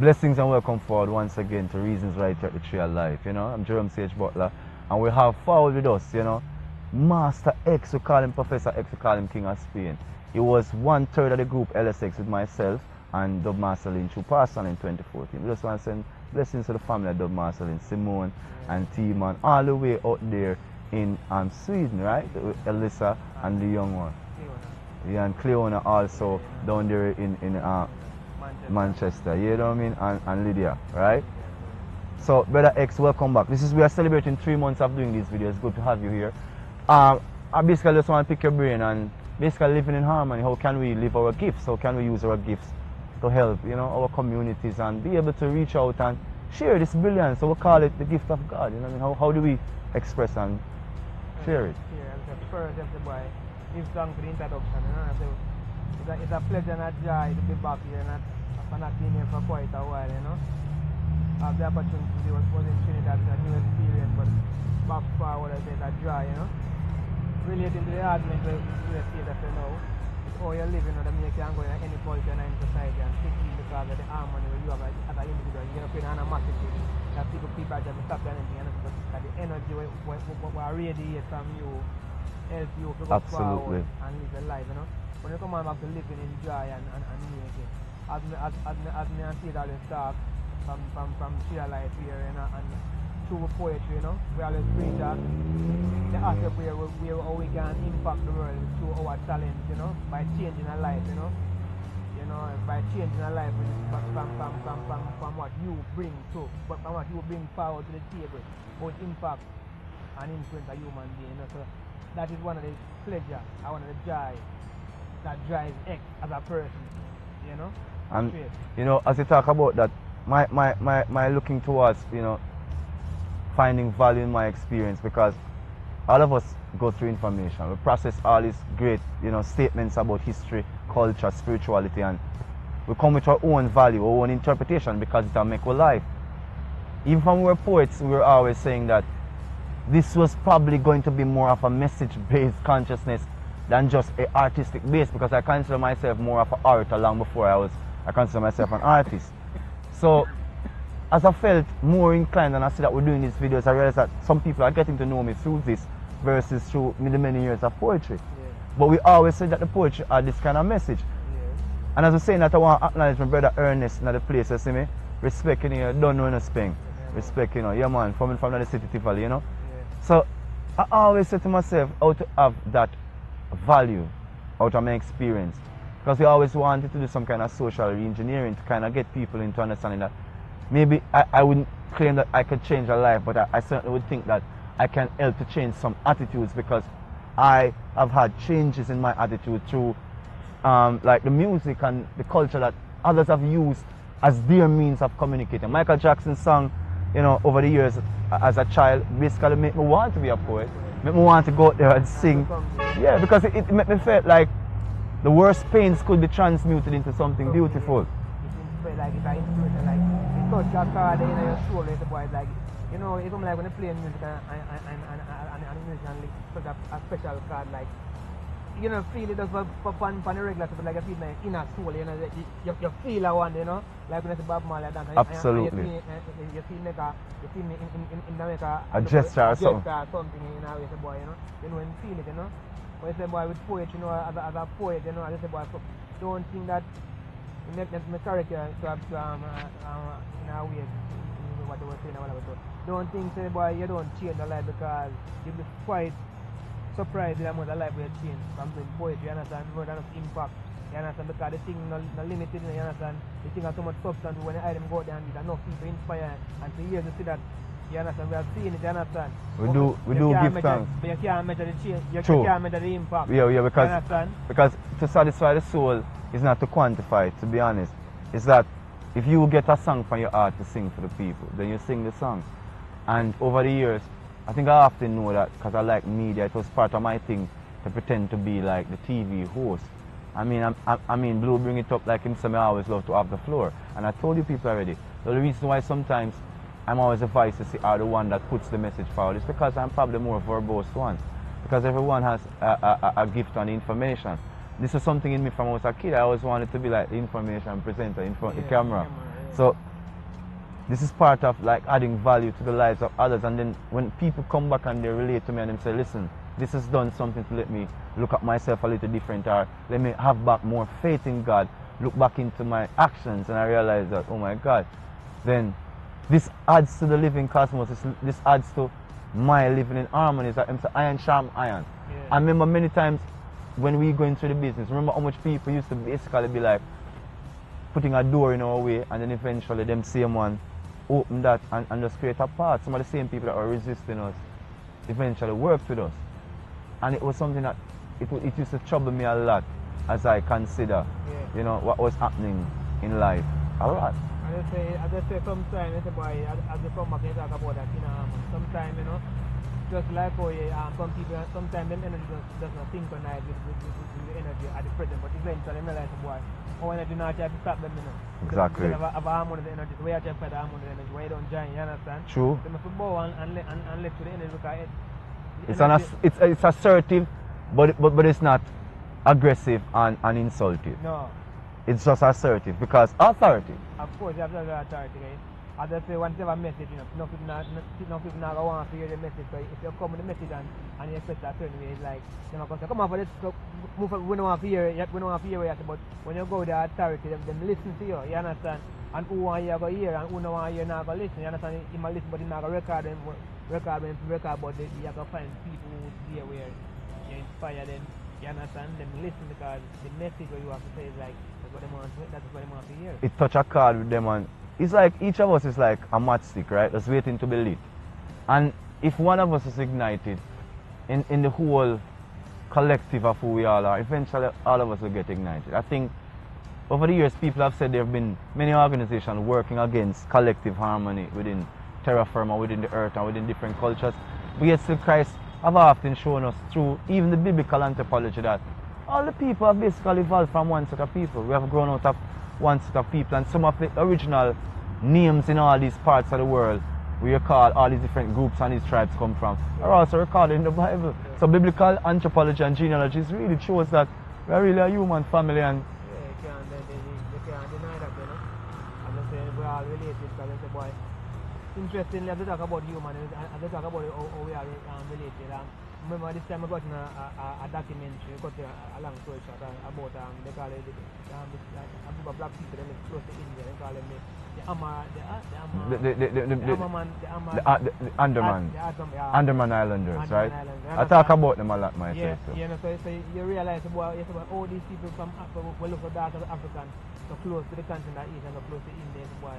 Blessings and welcome forward once again to Reasons Right Here at the Tree of Life. You know, I'm Jerome Sage Butler, and we have forward with us, you know, Master X, we call him Professor X, we call him King of Spain. He was 1/3 of the group LSX with myself and Dubmaster Lynch, who passed on in 2014. We just want to send blessings to the family of Dubmaster Lynch, Simone and T-Man, all the way out there in Sweden, right? Elissa and the young one. Yeah, and Cleona also down there in Manchester, you know what I mean, and Lydia, right? So, Brother X, welcome back. We are celebrating 3 months of doing these videos. Good to have you here. I basically just want to pick your brain and basically living in harmony. How can we live our gifts? How can we use our gifts to help, you know, our communities and be able to reach out and share this brilliance? So we call it the gift of God. You know what I mean? How do we express and share it? First, boy, give thanks for the introduction. You know? It's a pleasure and a joy to be back here, and I've not been here for quite a while, you know. I have the opportunity to do was in Trinidad, it's a new experience, but back forward, I say it's a joy, you know. Relating to the argument where you say that you know, it's how you're living or the make you go in any culture and any society and fit in because of the harmony where you have as an individual. You're going to create an animosity that people are just stop anything, and that the energy will radiate from you, help you to go forward and live your life, you know. When you come on back to living in joy and unity, as me and Sid always talk from sheer life here, you know, and through poetry, you know, we always preach that the aspect where how we can impact the world through our talent, you know, by changing our life, you know, by changing our life from what you bring to, but from what you bring forward to the table, both impact and influence a human being, you know. So that is one of the pleasure, one of the joy that drives X as a person, you know. And you know, as you talk about that, my looking towards, you know, finding value in my experience, because all of us go through information. We process all these great, you know, statements about history, culture, spirituality, and we come with our own value, our own interpretation, because it'll make our life. Even when we were poets, we were always saying that this was probably going to be more of a message-based consciousness than just an artistic base, because I consider myself more of an orator long before I consider myself an artist. So as I felt more inclined and I see that we're doing these videos, I realized that some people are getting to know me through this versus through many years of poetry. Yeah. But we always say that the poetry are this kind of message. Yeah. And as I'm saying that, I want to acknowledge my brother Ernest in the place, you see me? Respect, you know, don't know no Spain. Yeah. Respect, you know, yeah man, from the city Tivoli, you know? Yeah. So I always say to myself how to have that value out of my experience, because we always wanted to do some kind of social re-engineering to kind of get people into understanding that maybe I wouldn't claim that I could change a life, but I certainly would think that I can help to change some attitudes, because I have had changes in my attitude through like the music and the culture that others have used as their means of communicating. Michael Jackson's song, you know, over the years as a child basically made me want to be a poet. Make me want to go out there and sing. Yeah, because it made me feel like the worst pains could be transmuted into something beautiful. It's like it's an inspiration, like it touch your card in your soul, it's like, you know, it's like when you play music and musician like a special card, like, you know, feel it just for fun, the regular stuff, like you feel my inner soul, you know, you feel a one, you know, like when it's Bob Marley dance. Absolutely. You feel me in a gesture or something. In a way, say boy, you know, when you feel it, you know. When you say boy with poetry, you know, as a poet, you know, I say boy, don't think that my character to have in a way, what they were saying or whatever. So don't think, say boy, you don't change the life, because you'll be quite surprised with the amount of life we have changed from doing poetry, you understand, more than enough impact, you understand, because the thing not limited, you understand, the thing has so much substance. When the item go out there and get enough people inspired, and for years you see that, you understand, we have seen it, you understand. We do give thanks. But you can't measure the change, you True. can't measure the impact. Yeah, because to satisfy the soul is not to quantify it, to be honest. It's that if you get a song from your heart to sing for the people, then you sing the song. And over the years, I think I often know that because I like media, it was part of my thing to pretend to be like the TV host. I mean, Blue bring it up like him, so I always love to have the floor. And I told you people already, the reason why sometimes I'm always advised to see the one that puts the message forward is because I'm probably more verbose one. Because everyone has a gift on information. This is something in me from when I was a kid. I always wanted to be like the information presenter in front of the camera. So this is part of like adding value to the lives of others. And then when people come back and they relate to me and they say, listen, this has done something to let me look at myself a little different, or let me have back more faith in God, look back into my actions, and I realize that, oh my God, then this adds to the living cosmos. This adds to my living in harmony. It's like iron sharp iron. Yeah. I remember many times when we go into the business, remember how much people used to basically be like putting a door in our way, and then eventually them same one open that and just create a path. Some of the same people that were resisting us eventually worked with us. And it was something that it used to trouble me a lot as I consider, you know, what was happening in life. A lot. I just say sometimes, it's boy, as you come back and talk about that, you know, sometimes, you know, just like how some people, sometimes them energy does not synchronize with the energy at the present, but eventually I realize, boy, our energy not try to stop them, you know. Exactly. Because of harmony of the energy, so we are trying to find the harmony of the energy, why you don't join, you understand? True. They must bow and let to the energy because it's assertive, but it's not aggressive and insultive. No. It's just assertive because authority. Of course, you have to have authority, right? As I say, once you have a message, you know, no people not want to hear the message. So if you come with the message and you expect a certain way, it's like, you know, say, come on, but let's go, move on, we don't want to hear it yet, we don't want to hear it yet, but when you go with the authority, them listen to you, you understand? And who want you to hear and who don't want you not to listen, you understand? You might listen, but you not going to record, but you have to find people who hear where you inspire them, you understand? Them listen because the message what you have to say is like, that's what they want to hear. It touch a chord with them, and it's like each of us is like a matchstick, right? Just waiting to be lit. And if one of us is ignited in the whole collective of who we all are, eventually all of us will get ignited. I think over the years people have said there have been many organizations working against collective harmony within terra firma, within the earth and within different cultures. But yet still Christ have often shown us through even the biblical anthropology that all the people have basically evolved from one set of people. We have grown out of one set of people, and some of the original names in all these parts of the world we recall all these different groups and these tribes come from are also recorded in the Bible. So biblical anthropology and genealogy really shows that we are really a human family, and they can't deny that, you know. I'm just saying we are all related because I say, boy, interestingly, as we talk about human, as we talk about how we are related, remember this time I got in a documentary, got a long story short about, they call it, a group of black people, they live close to India, they call them the Andaman Islanders, right? I talk about them a lot myself. Yeah, so. you know, so you realize about all these people from Africa, we look at that African, so close to the continent that is and so close to India, so why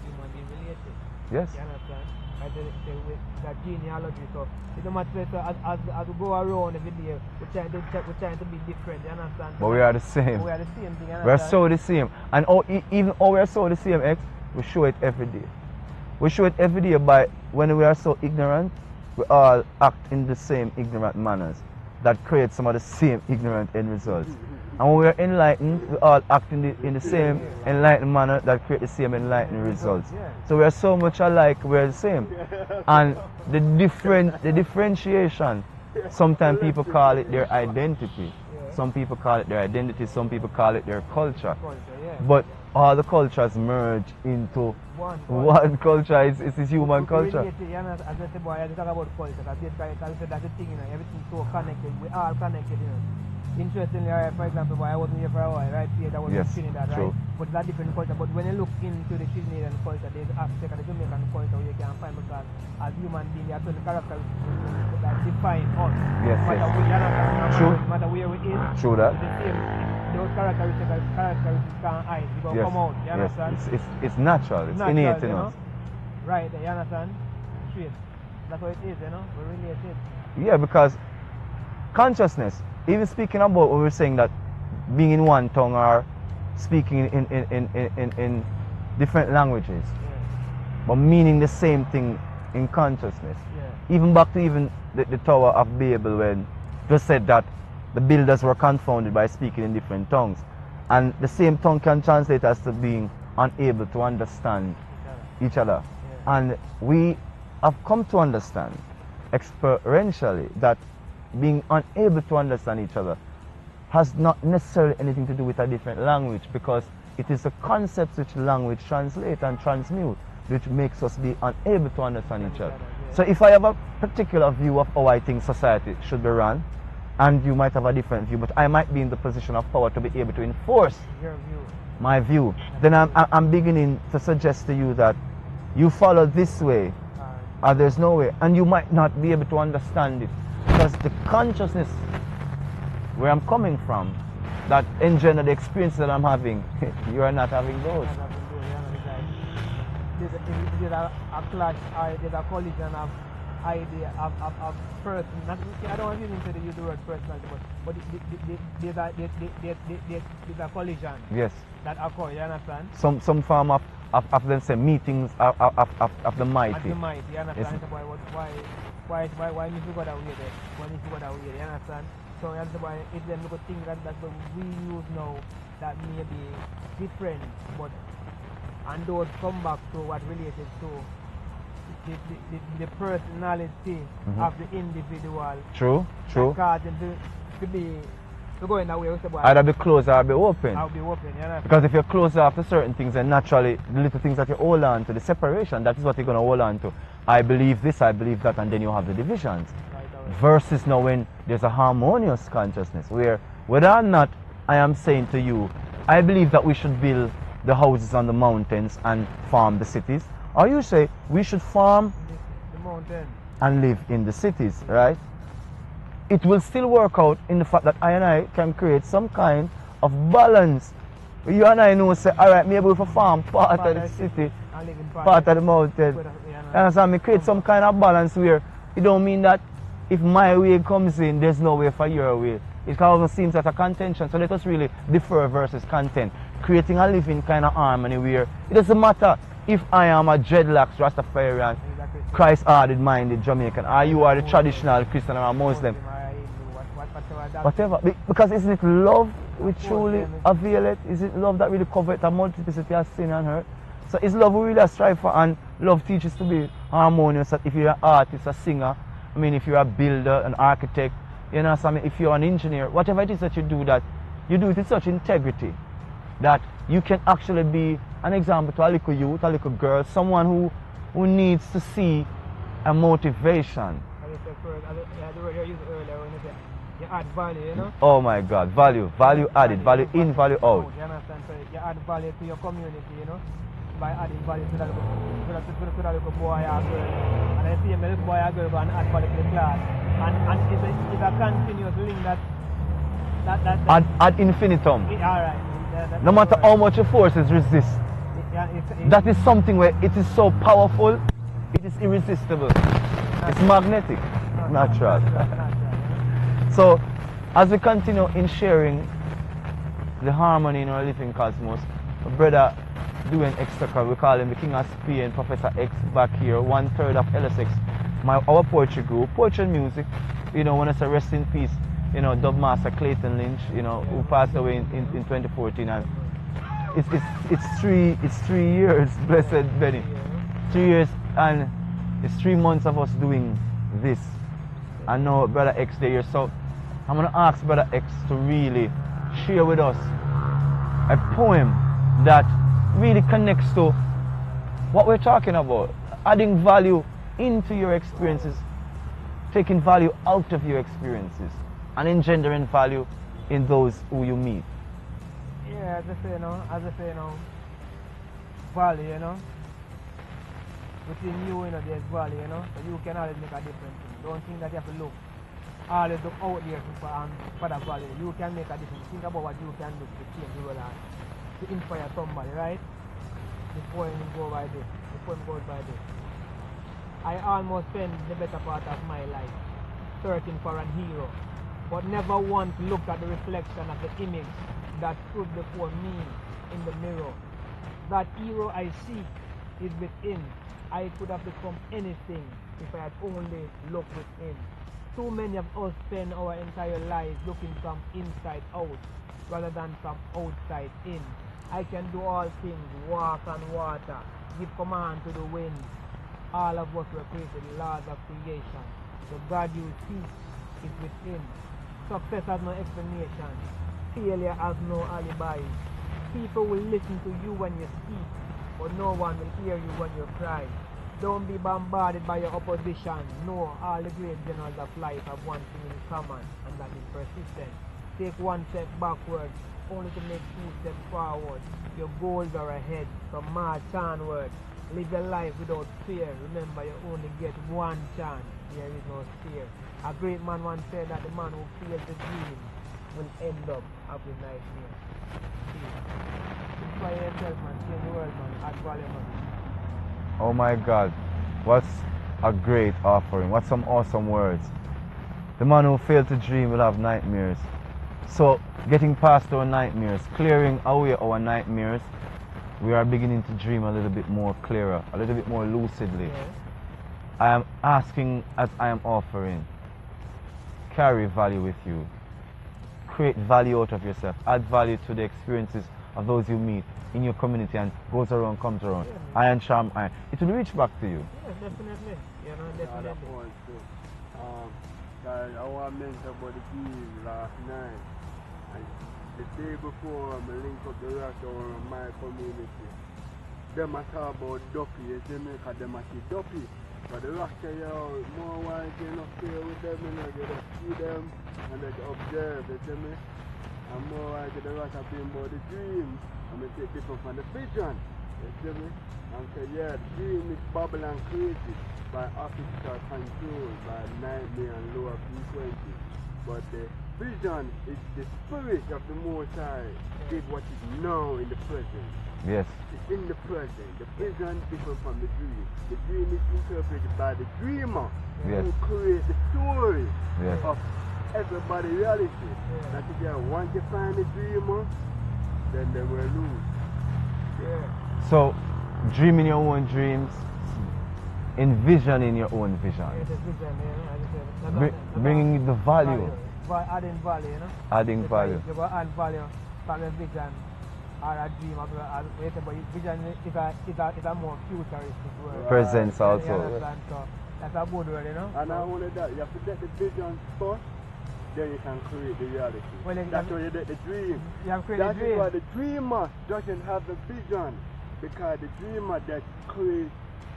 human being related. Yes. You understand? With that genealogy, so it don't matter. So as we go around every day, we're trying to be different. You understand? But we are the same. We are the same thing. We are so the same, and even though we are so the same, we show it every day. We show it every day by when we are so ignorant, we all act in the same ignorant manners that create some of the same ignorant end results. And when we are enlightened, we all act in the same enlightened manner that create the same enlightened results. So we are so much alike, we are the same. And the differentiation, sometimes people call it their identity. Some people call it their identity, some people call it their culture. But all the cultures merge into one culture. It's this human culture. As I said, boy, I talk about culture, because that's the thing, you know, everything's so connected, we all connected, you know. Interestingly, for example, I wasn't here for a while, right? Here, that was in Trinidad, right? But it's a different culture. But when you look into the Trinidadian culture, there's aspect of the Jamaican culture where you can find, because as human beings, there are certain characteristics that define us. Yes, no matter where we is, true that. It's the same. Those characteristics can't hide. They don't come out. You understand? It's natural. It's innate in us. Right, you understand? Straight. That's what it is, you know? We relate it. Yeah, because consciousness, even speaking about what we were saying, that being in one tongue or speaking in different languages, but meaning the same thing in consciousness. Even back to even the Tower of Babel, when just said that the builders were confounded by speaking in different tongues. And the same tongue can translate as to being unable to understand each other. And we have come to understand experientially that being unable to understand each other has not necessarily anything to do with a different language, because it is the concepts which language translate and transmute. which makes us be unable to understand each other. Yeah. So if I have a particular view of how I think society should be run, and you might have a different view, but I might be in the position of power to be able to enforce Your view. my view, then I'm beginning to suggest to you that you follow this way, or there's no way, and you might not be able to understand it, because the consciousness where I'm coming from, that engender the experience that I'm having, you are not having those. There's a clash, there's a collision of idea of person. I don't want to use the word personality, but there's a collision. Yes. That occur, you understand? Some form of them say meetings of the mighty. Of the mighty, you understand? Yes. Why need to go that way there? Why need to go that way there, you understand? So that's why it's them little things that we use now that may be different, but and those come back to what related to the personality of the individual. True. Because to be to go in that way, either be closed or be open. I'll be open, you know? Because if you're closed off to certain things, then naturally the little things that you hold on to, the separation, that is what you're going to hold on to. I believe this, I believe that, and then you have the divisions. Versus now when there's a harmonious consciousness, where whether or not I am saying to you, I believe that we should build the houses on the mountains and farm the cities, or you say we should farm the mountain and live in the cities, right? It will still work out in the fact that I and I can create some kind of balance. You and I know, say, all right, maybe we farm part of the city, part of the mountain. You understand me? Create some kind of balance where it don't mean that if my way comes in, there's no way for your way. It almost seems like a contention. So let us really differ versus content. Creating a living kind of harmony where it doesn't matter if I am a dreadlocks Rastafarian, Christ-hearted minded Jamaican, or you are the traditional Christian or a Muslim. Whatever. Because isn't it love which truly avail it? Is it love that really covers a multiplicity of sin and hurt? So it's love we really strive for, and love teaches to be harmonious. That if you're an artist, a singer, I mean, if you're a builder, an architect, you know, so I mean, if you're an engineer, whatever it is that you do, that you do it with such integrity that you can actually be an example to a little youth, a little girl, someone who needs to see a motivation. You add value, you know? Oh my God, value added, value in, value out. You understand? So you add value to your community, you know, by adding value to that little boy or girl. And I see a little boy or girl go and add value to the class. And it's a continuous link that ad infinitum. Alright. No matter how much the forces resist. That is something where it is so powerful, it is irresistible. It's magnetic, natural. So, as we continue in sharing the harmony in our living cosmos, my brother doing extra, we call him the King of Spain, Professor X back here, 1/3 of LSX, our poetry group, poetry and music, you know, when I say rest in peace, you know, Dub Master Clayton Lynch, you know, who passed away in 2014, and it's 3 years, blessed Benny, 3 years, and it's 3 months of us doing this. I know Brother X there, so I'm going to ask Brother X to really share with us a poem that really connects to what we're talking about, adding value into your experiences, taking value out of your experiences, and engendering value in those who you meet. Yeah, as I say, you know, value, you know, within you, you know, there's value, you know, so you can always make a difference. Don't think that you have to always look out there for that value. You can make a difference. Think about what you can do to change the world and to inspire somebody, right? Before you go by this. I almost spent the better part of my life searching for a hero, but never once looked at the reflection of the image that stood before me in the mirror. That hero I seek is within. I could have become anything if I had only looked within. Too many of us spend our entire lives looking from inside out rather than from outside in. I can do all things, walk on water, give command to the wind. All of us were created laws of creation. The God you seek is within. Success has no explanation. Failure has no alibi. People will listen to you when you speak, but but no one will hear you when you cry. Don't be bombarded by your opposition. No, all the great generals of life have one thing in common, and that is persistence. Take one step backward, only to make two steps forward. Your goals are ahead, so march onward. Live your life without fear. Remember, you only get one chance. There is no fear. A great man once said that the man who fears the dream will end up having nightmares. Inspire yourself, man. Change the world, man. Add value, man. Oh my God, what's a great offering. What some awesome words. The man who failed to dream will have nightmares. So, getting past our nightmares, clearing away our nightmares, we are beginning to dream a little bit more clearer, a little bit more lucidly. Yes. I am asking as I am offering, carry value with you. Create value out of yourself. Add value to the experiences of those you meet in your community, and goes around, comes around. Yeah. Iron charm iron. It will reach back to you. Yeah, definitely. You know, definitely. I was mentioned about the keys last night. And the day before, I link up the rest of my community. Them I talk about Duppy, you see me? Because them I see Duppy. But the rest of you, more wise, you know, stay with them, you know, you just see them and they observe, you see me? And more wise, the rest of them about the dream. I'm going to take people from the vision, you see me? And say, yeah, the dream is bubble and crazy by officer control, by nightmare and lower frequency. But the vision is the spirit of the Most High, did what is now in the present. Yes. It's in the present. The vision different from the dream. The dream is interpreted by the dreamer, Yes. who creates the story Yes. of everybody's reality. That if you once you find the dreamer, then they will lose. Yeah. So, dreaming your own dreams, envisioning your own vision. Yeah, the vision, you know, as I said. Bringing the value. Adding value, you know. Adding Because value. You go add value from a vision or a dream, but vision is a more futuristic word. Presence You also. understand? So that's a good word, you know. And not only that, you have to get the vision first, then you can create the reality. Well, That's why you get the dream. You have created a That is dream. why the dreamer doesn't have the vision, because the dreamer that creates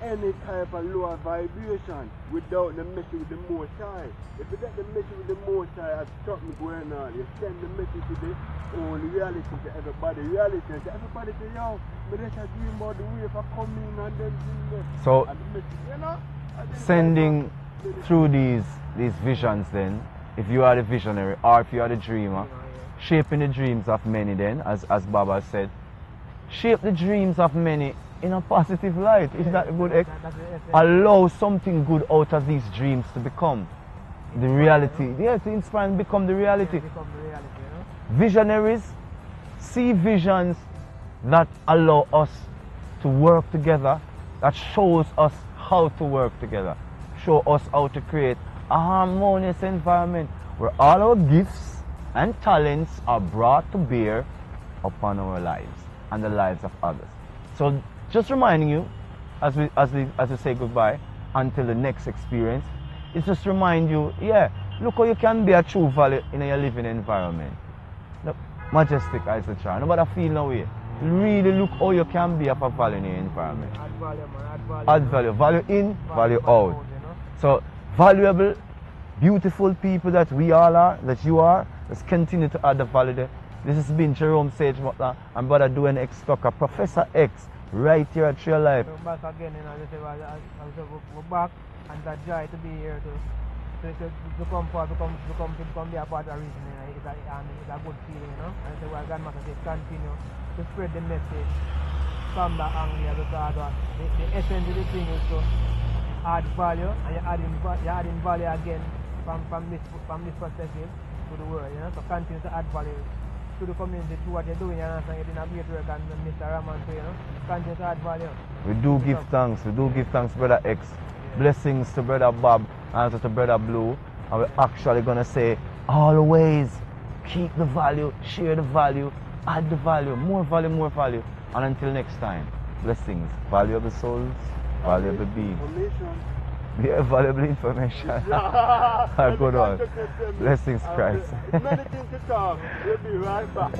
any type of lower vibration without the message with the Most High. If you get the message with the Most High, have something going on, you send the message to the own reality to everybody. Reality to everybody say, yo, but that's a dream about the way for coming and then dream it. So, And the message, you know? And then sending through these visions then, if you are the visionary or if you are the dreamer, shaping the dreams of many then, as Baba said, shape the dreams of many in a positive light. Is that a good allow something good out of these dreams to become the reality. Yeah, to inspire and become the reality. Become the reality, you know. Visionaries see visions that allow us to work together, that shows us how to work together, show us how to create a harmonious environment where all our gifts and talents are brought to bear upon our lives and the lives of others. So just reminding you, as we say goodbye until the next experience, is just remind you, yeah, look how you can be a true value in your living environment. Look, majestic as a child. Nobody feel no way. Really look how you can be of a value in your environment. Add value, man. Add value. Add value. Value in, value out. You know. So valuable, beautiful people that we all are, that you are, let's continue to add the value there. This has been Jerome Sage Butler and Brother Dwayne X Tucker, Professor X, right here at Tree Life. We're back again, you know, we're back, and that joy to be here to come forward, to become be a part of the reason, you know, it's a good feeling, you know. And so what Grandmaster Sage continue to spread the message from the angle, because the essence of the thing is to add value, and you're adding value again from this perspective to the world, you know. So continue to add value to the community, to what you're doing, you understand? You're doing a great work, and Mr. Raman too, you know. Continue to add value. We do give thanks. We do give thanks, Brother X. Yeah. Blessings to Brother Bob and also to Brother Blue. And we're actually going to say, always keep the value, share the value, add the value, more value, more value. And until next time, blessings. Valuable souls, valuable beings. Information. Yeah, valuable information. A good one. Blessings, Christ. Many things to talk. We'll be right back.